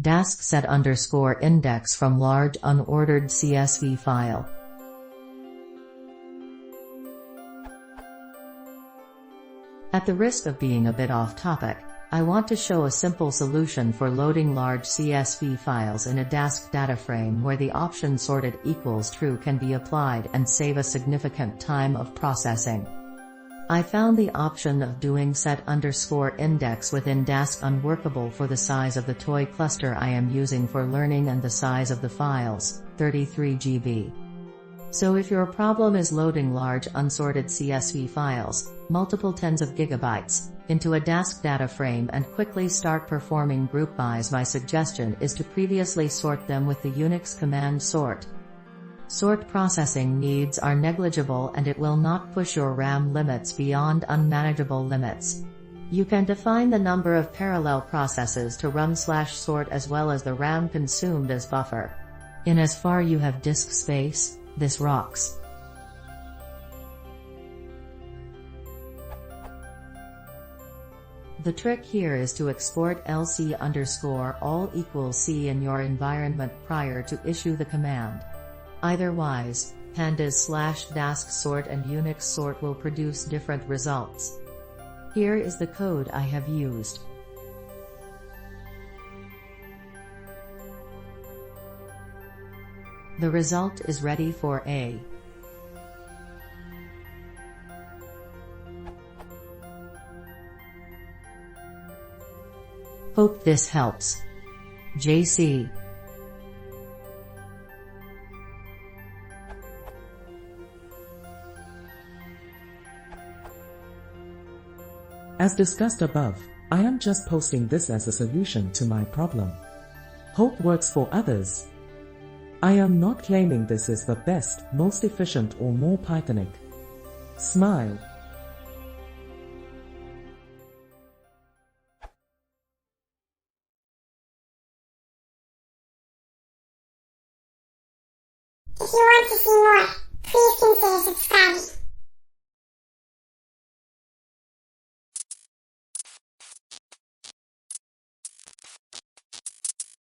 dask set underscore index from large unordered CSV file. At the risk of being a bit off topic, I want to show a simple solution for loading large CSV files in a dask data frame where the option sorted equals true can be applied and save a significant time of processing. I found the option of doing set underscore index within dask unworkable for the size of the toy cluster I am using for learning and the size of the files, 33 GB. So if your problem is loading large unsorted CSV files, multiple tens of gigabytes, into a dask data frame and quickly start performing group bys, my suggestion is to previously sort them with the Unix command sort. Sort processing needs are negligible and it will not push your RAM limits beyond unmanageable limits. You can define the number of parallel processes to run/sort as well as the RAM consumed as buffer. In as far you have disk space, this rocks. The trick here is to export lc_all equals C in your environment prior to issue the command. Otherwise, pandas/dask sort and Unix sort will produce different results. Here is the code I have used. The result is ready for A. Hope this helps. JC. As discussed above, I am just posting this as a solution to my problem. Hope works for others. I am not claiming this is the best, most efficient or more Pythonic. Smile. If you want to see more, please consider subscribing.